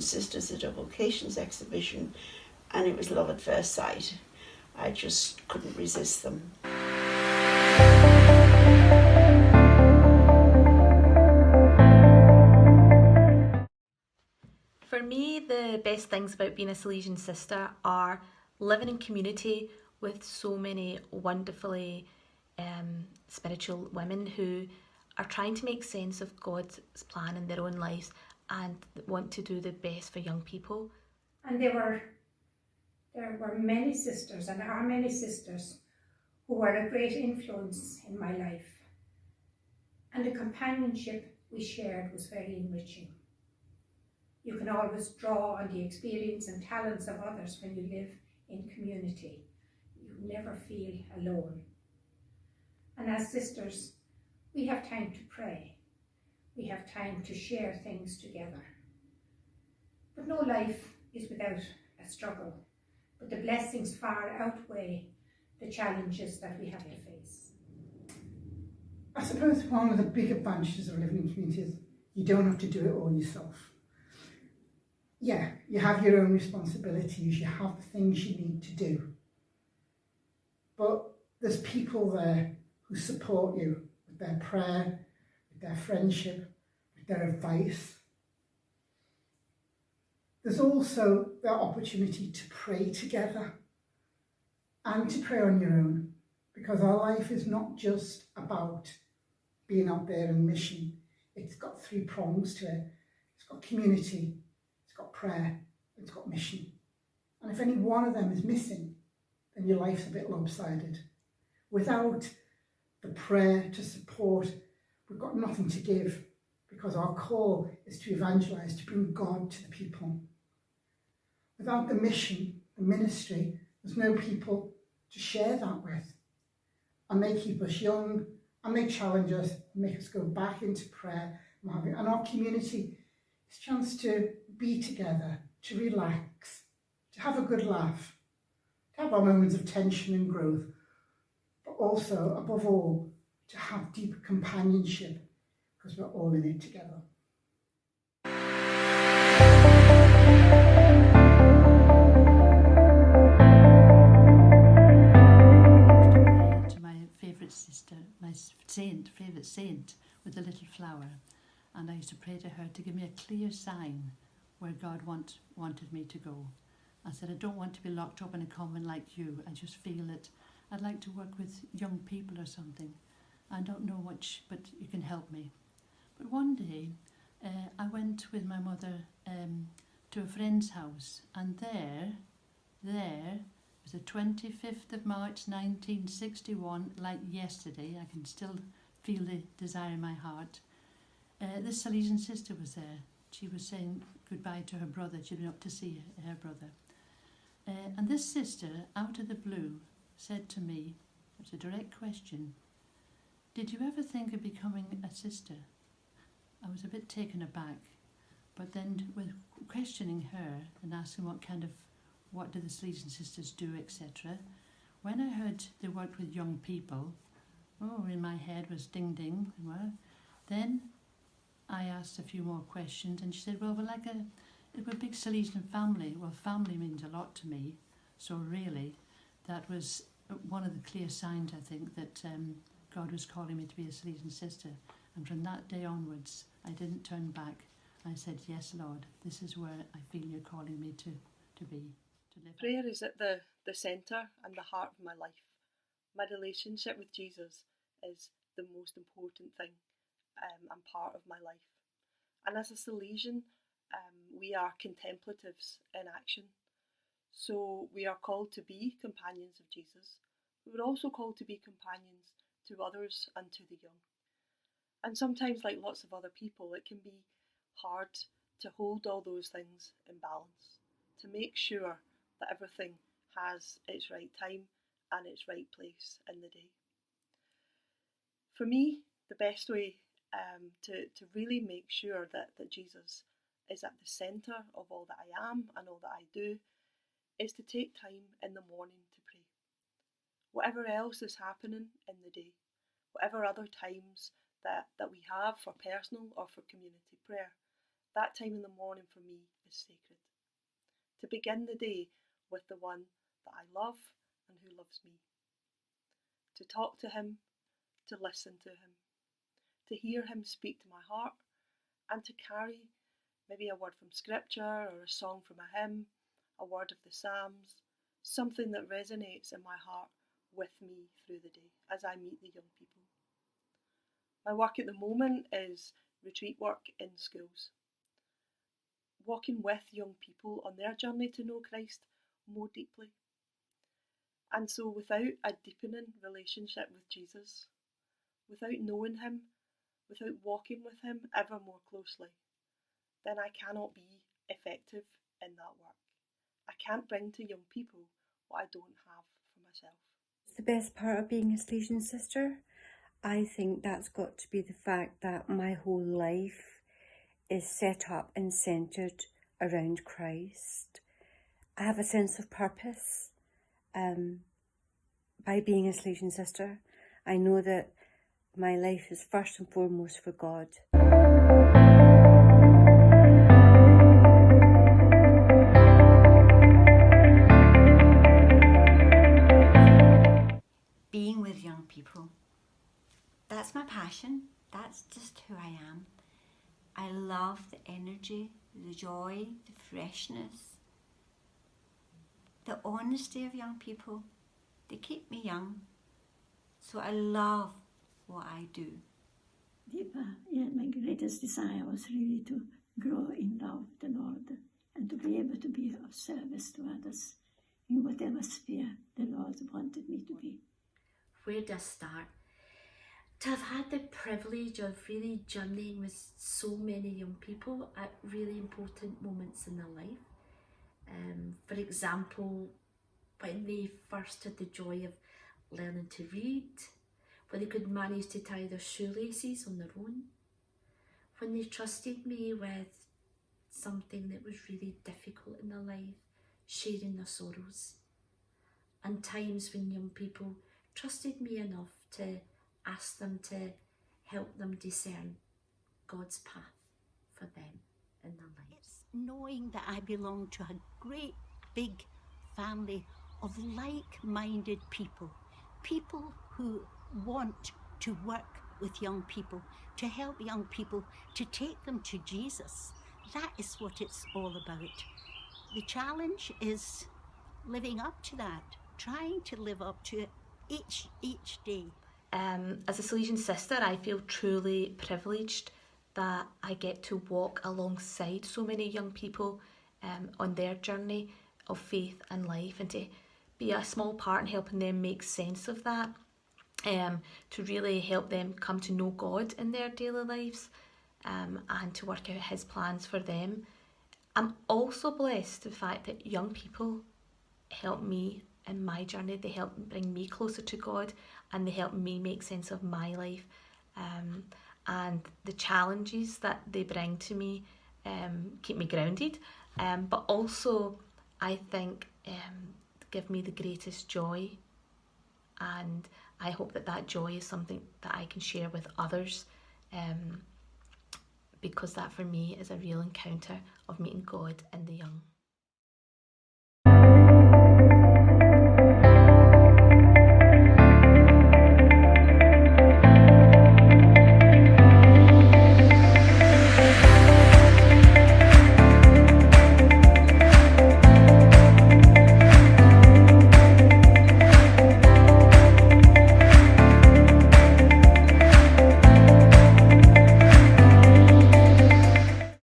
Sisters at a vocations exhibition, and it was love at first sight. I just couldn't resist them. For me, the best things about being a Salesian sister are living in community with so many wonderfully spiritual women who are trying to make sense of God's plan in their own lives and want to do the best for young people. And there were many sisters, and are many sisters, who were a great influence in my life. And the companionship we shared was very enriching. You can always draw on the experience and talents of others when you live in community. You never feel alone. And as sisters, we have time to pray. We have time to share things together. But no life is without a struggle, but the blessings far outweigh the challenges that we have to face. I suppose one of the big advantages of living in community is you don't have to do it all yourself. Yeah, you have your own responsibilities, you have the things you need to do. But there's people there who support you with their prayer, with their friendship, with their advice. There's also the opportunity to pray together and to pray on your own, because our life is not just about being out there in mission. It's got 3 prongs to it. It's got community, it's got prayer, it's got mission. And if any one of them is missing, then your life's a bit lopsided. Without the prayer to support, we've got nothing to give, because our call is to evangelise, to bring God to the people. Without the mission, the ministry, there's no people to share that with. And they keep us young, and they challenge us, make us go back into prayer. And our community is a chance to be together, to relax, to have a good laugh, to have our moments of tension and growth, but also, above all, to have deep companionship, because we're all in it together. To my favourite sister, my favourite saint with a little flower, and I used to pray to her to give me a clear sign where God wanted me to go. I said, I don't want to be locked up in a convent like you. I just feel that I'd like to work with young people or something. I don't know much, but you can help me. But one day, I went with my mother to a friend's house, and there was the 25th of March 1961, like yesterday. I can still feel the desire in my heart. This Salesian sister was there. She was saying goodbye to her brother. She'd been up to see her brother. And this sister, out of the blue, said to me, it's a direct question, did you ever think of becoming a sister? I was a bit taken aback, but then with questioning her and asking what do the Salesian Sisters do, etc. When I heard they worked with young people, in my head was ding ding. Well, then I asked a few more questions, and she said, well, we're a big Salesian family. Well, family means a lot to me, so really that was one of the clear signs, I think, that God was calling me to be a Salesian sister. And from that day onwards, I didn't turn back. I said, yes, Lord, this is where I feel you're calling me to be, to live. Prayer is at the centre and the heart of my life. My relationship with Jesus is the most important thing and part of my life. And as a Salesian, we are contemplatives in action. So we are called to be companions of Jesus. We're also called to be companions to others and to the young. And sometimes, like lots of other people, it can be hard to hold all those things in balance, to make sure that everything has its right time and its right place in the day. For me, the best way to really make sure that Jesus is at the centre of all that I am and all that I do is to take time in the morning to pray. Whatever else is happening in the day, whatever other times that we have for personal or for community prayer, That time in the morning for me is sacred. To begin the day with the one that I love and who loves me. To talk to him, to listen to him, to hear him speak to my heart, and to carry maybe a word from scripture or a song from a hymn, a word of the Psalms, something that resonates in my heart with me through the day as I meet the young people. My work at the moment is retreat work in schools, walking with young people on their journey to know Christ more deeply. And so without a deepening relationship with Jesus, without knowing him, without walking with him ever more closely, then I cannot be effective in that work. I can't bring to young people what I don't have for myself. The best part of being a Salesian sister, I think that's got to be the fact that my whole life is set up and centred around Christ. I have a sense of purpose by being a Salesian sister. I know that my life is first and foremost for God. Being with young people, that's my passion. That's just who I am. I love the energy, the joy, the freshness, the honesty of young people. They keep me young, so I love what I do. Deepa, yeah, my greatest desire was really to grow in love with the Lord and to be able to be of service to others in whatever sphere the Lord wanted me to be. Where do I start? To have had the privilege of really journeying with so many young people at really important moments in their life. For example, when they first had the joy of learning to read, when they could manage to tie their shoelaces on their own, when they trusted me with something that was really difficult in their life, sharing their sorrows, and times when young people trusted me enough to ask them to help them discern God's path for them in their lives. It's knowing that I belong to a great big family of like-minded people, people who want to work with young people, to help young people, to take them to Jesus. That is what it's all about. The challenge is living up to that, trying to live up to it each day. As a Salesian sister, I feel truly privileged that I get to walk alongside so many young people on their journey of faith and life, and to be a small part in helping them make sense of that, to really help them come to know God in their daily lives, and to work out his plans for them. I'm also blessed with the fact that young people help me in my journey. They help bring me closer to God, and they help me make sense of my life, and the challenges that they bring to me keep me grounded, but also I think give me the greatest joy, and I hope that that joy is something that I can share with others, because that for me is a real encounter of meeting God in the young.